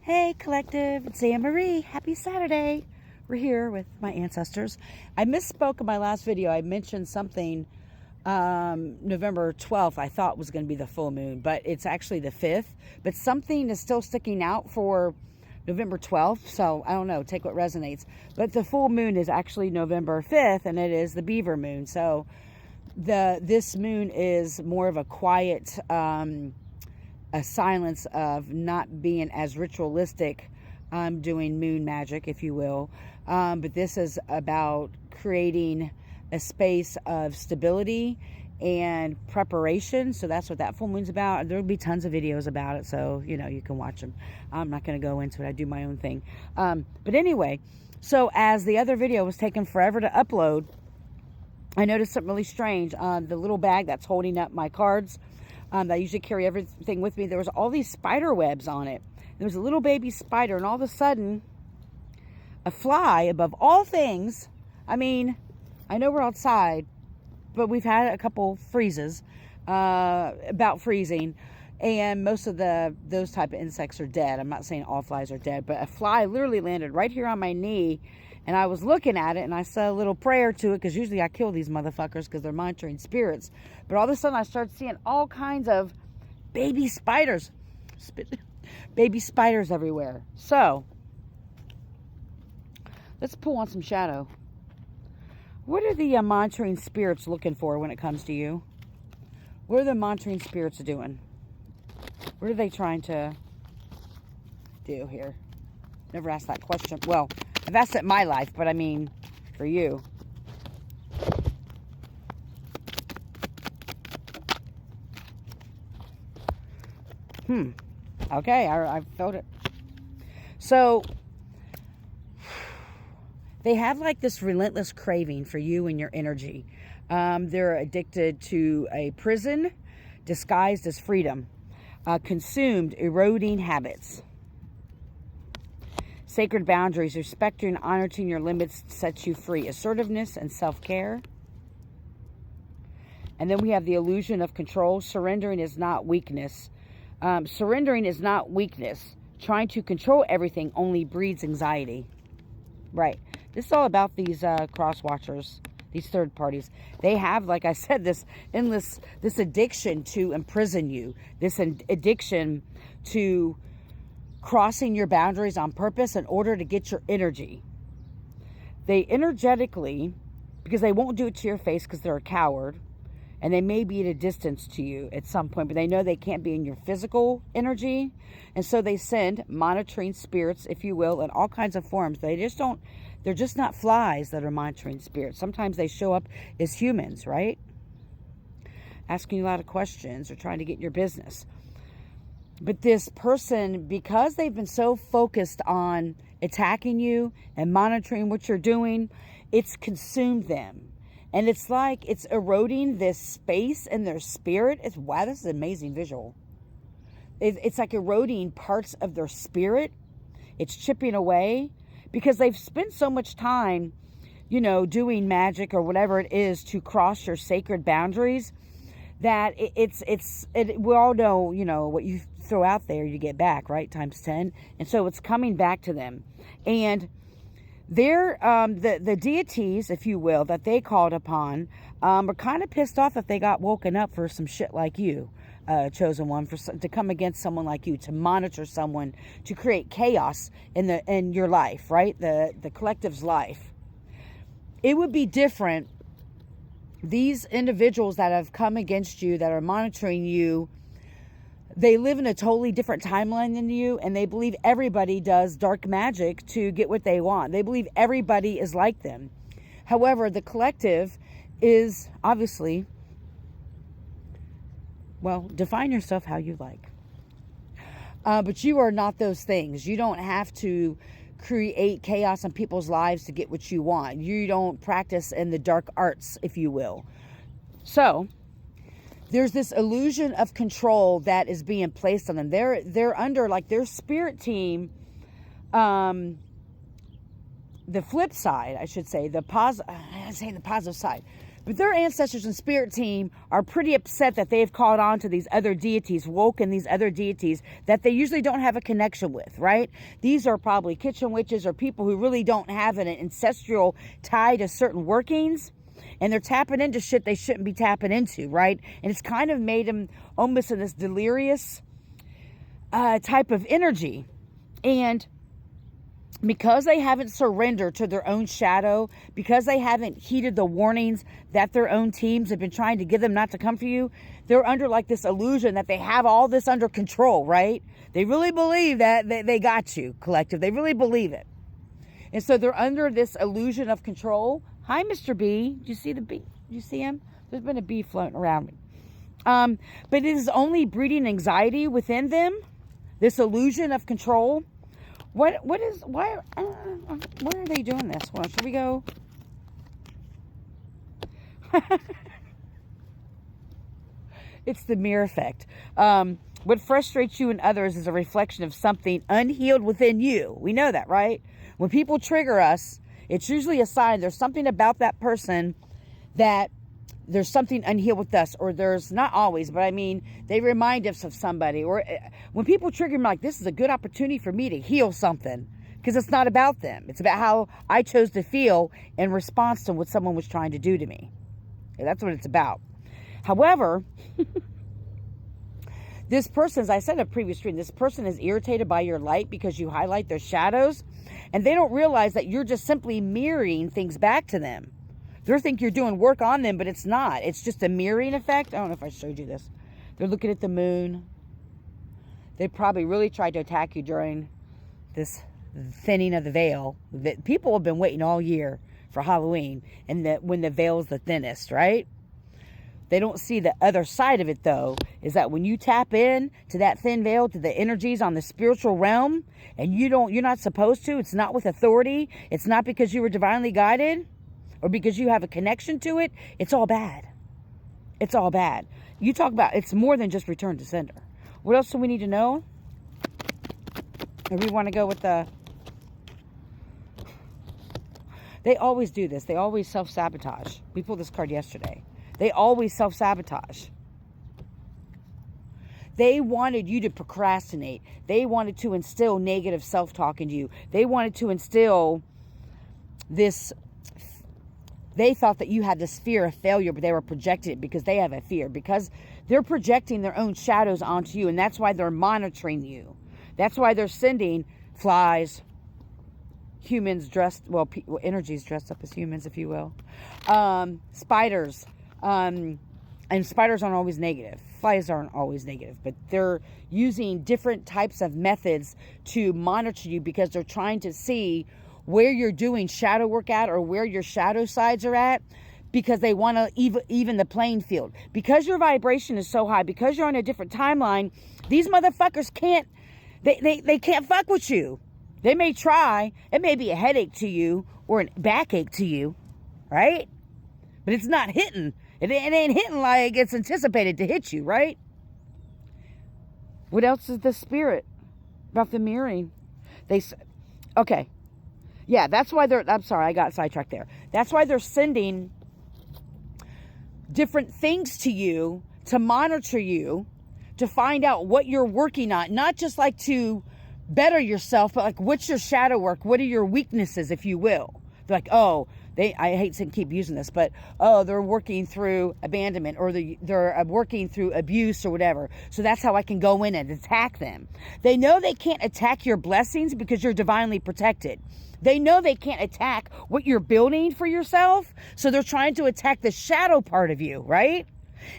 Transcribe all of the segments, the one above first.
Hey collective, it's Anne Marie. Happy Saturday. We're here with my ancestors. I misspoke in my last video. I mentioned something November 12th I thought was going to be the full moon, but it's actually the 5th. But something is still sticking out for November 12th, so I don't know, take what resonates. But the full moon is actually November 5th, and it is the beaver moon. So this moon is more of a quiet a silence of not being as ritualistic, doing moon magic, if you will. But this is about creating a space of stability and preparation. So that's what that full moon's about. There'll be tons of videos about it, so you can watch them. I'm not going to go into it. I do my own thing. But anyway, so as the other video was taking forever to upload, I noticed something really strange. The little bag that's holding up my cards, I usually carry everything with me. There was all these spider webs on it. There was a little baby spider, and all of a sudden, a fly, above all things. I mean, I know we're outside, but we've had a couple freezes, about freezing, and most of those type of insects are dead. I'm not saying all flies are dead, but a fly literally landed right here on my knee, and I was looking at it, and I said a little prayer to it, because usually I kill these motherfuckers because they're monitoring spirits. But all of a sudden, I started seeing all kinds of baby spiders. Baby spiders everywhere. So, let's pull on some shadow. What are the monitoring spirits looking for when it comes to you? What are the monitoring spirits doing? What are they trying to do here? Never asked that question. Well, I've asked it in my life, but I mean, for you. Okay, I felt it. So, they have like this relentless craving for you and your energy. They're addicted to a prison disguised as freedom. Consumed, eroding habits. Sacred boundaries, respecting and honoring your limits sets you free. Assertiveness and self-care. And then we have the illusion of control. Surrendering is not weakness. Surrendering is not weakness. Trying to control everything only breeds anxiety. Right. This is all about these cross-watchers, these third parties. They have, like I said, this addiction to imprison you. This addiction to crossing your boundaries on purpose in order to get your energy. They energetically, because they won't do it to your face because they're a coward, and they may be at a distance to you at some point, but they know they can't be in your physical energy, and so they send monitoring spirits, if you will, in all kinds of forms. They're just not flies that are monitoring spirits. Sometimes they show up as humans, right? Asking you a lot of questions or trying to get your business. But this person, because they've been so focused on attacking you and monitoring what you're doing, it's consumed them. And it's like it's eroding this space in their spirit. Wow, this is an amazing visual. It's like eroding parts of their spirit. It's chipping away because they've spent so much time, doing magic or whatever it is to cross your sacred boundaries, that we all know, what you throw out there, you get back, right? Times 10. And so it's coming back to them. And they're, the deities, if you will, that they called upon, are kind of pissed off that they got woken up for some shit like you, chosen one, to come against someone like you, to monitor someone, to create chaos in your life, right? The collective's life. It would be different. These individuals that have come against you, that are monitoring you, they live in a totally different timeline than you, and they believe everybody does dark magic to get what they want. They believe everybody is like them. However, the collective is obviously, well, define yourself how you like. But you are not those things. You don't have to create chaos in people's lives to get what you want. You don't practice in the dark arts, if you will. So there's this illusion of control that is being placed on them. They're under, like, their spirit team. The flip side, I should say, the positive side. But their ancestors and spirit team are pretty upset that they've caught on to these other deities, woken these other deities that they usually don't have a connection with, right? These are probably kitchen witches or people who really don't have an ancestral tie to certain workings. And they're tapping into shit they shouldn't be tapping into, right? And it's kind of made them almost in this delirious type of energy. And because they haven't surrendered to their own shadow, because they haven't heeded the warnings that their own teams have been trying to give them not to come for you, they're under like this illusion that they have all this under control, right? They really believe that they got you, collective. They really believe it. And so they're under this illusion of control. Hi, Mr. B. Do you see the bee? Do you see him? There's been a bee floating around me. But it is only breeding anxiety within them, this illusion of control. Why are they doing this? Well, should we go? It's the mirror effect. What frustrates you and others is a reflection of something unhealed within you. We know that, right? When people trigger us, it's usually a sign there's something about that person that there's something unhealed with us, or there's not always, but I mean, they remind us of somebody. Or when people trigger me, like, this is a good opportunity for me to heal something, because it's not about them. It's about how I chose to feel in response to what someone was trying to do to me. That's what it's about. However, this person, as I said in a previous stream, this person is irritated by your light because you highlight their shadows, and they don't realize that you're just simply mirroring things back to them. They think you're doing work on them, but it's not. It's just a mirroring effect. I don't know if I showed you this. They're looking at the moon. They probably really tried to attack you during this thinning of the veil. People have been waiting all year for Halloween, and when the veil is the thinnest, right? They don't see the other side of it, though, is that when you tap in to that thin veil, to the energies on the spiritual realm, and you're not supposed to, it's not with authority, it's not because you were divinely guided, or because you have a connection to it, it's all bad. It's all bad. You talk about, it's more than just return to sender. What else do we need to know? Or we want to go with the... They always do this. They always self-sabotage. We pulled this card yesterday. They always self-sabotage. They wanted you to procrastinate. They wanted to instill negative self-talk in you. They wanted to instill this... They thought that you had this fear of failure, but they were projecting it because they have a fear. Because they're projecting their own shadows onto you, and that's why they're monitoring you. That's why they're sending flies, humans dressed, energies dressed up as humans, if you will. Spiders. And spiders aren't always negative. Flies aren't always negative. But they're using different types of methods to monitor you because they're trying to see where you're doing shadow work at, or where your shadow sides are at, because they want to even the playing field. Because your vibration is so high, because you're on a different timeline, these motherfuckers can't, they can't fuck with you. They may try. It may be a headache to you or a backache to you, right? But it's not hitting. It ain't hitting like it's anticipated to hit you, right? What else is the spirit about the mirroring? Okay. Yeah, that's why I'm sorry, I got sidetracked there. That's why they're sending different things to you to monitor you, to find out what you're working on. Not just like to better yourself, but like, what's your shadow work? What are your weaknesses, if you will? They're like, I hate to keep using this, but, they're working through abandonment, or they're working through abuse or whatever. So that's how I can go in and attack them. They know they can't attack your blessings because you're divinely protected. They know they can't attack what you're building for yourself. So they're trying to attack the shadow part of you, right?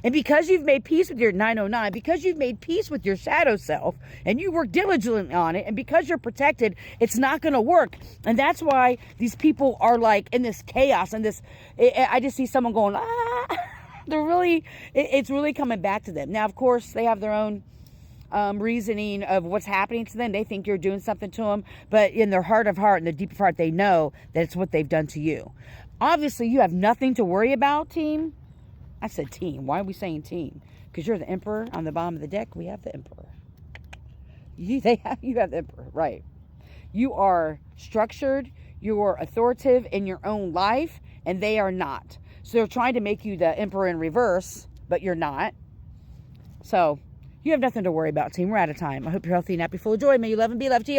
And because you've made peace with your 909, because you've made peace with your shadow self, and you work diligently on it, and because you're protected, it's not going to work. And that's why these people are like in this chaos and this, I just see someone going, they're really, it's really coming back to them. Now, of course, they have their own reasoning of what's happening to them. They think you're doing something to them, but in their heart of heart, in the deep of heart, they know that it's what they've done to you. Obviously, you have nothing to worry about, team. I said team. Why are we saying team? Because you're the emperor on the bottom of the deck. We have the emperor. You have the emperor, right? You are structured. You are authoritative in your own life, and they are not. So they're trying to make you the emperor in reverse, but you're not. So you have nothing to worry about, team. We're out of time. I hope you're healthy and happy, full of joy. May you love and be loved to you.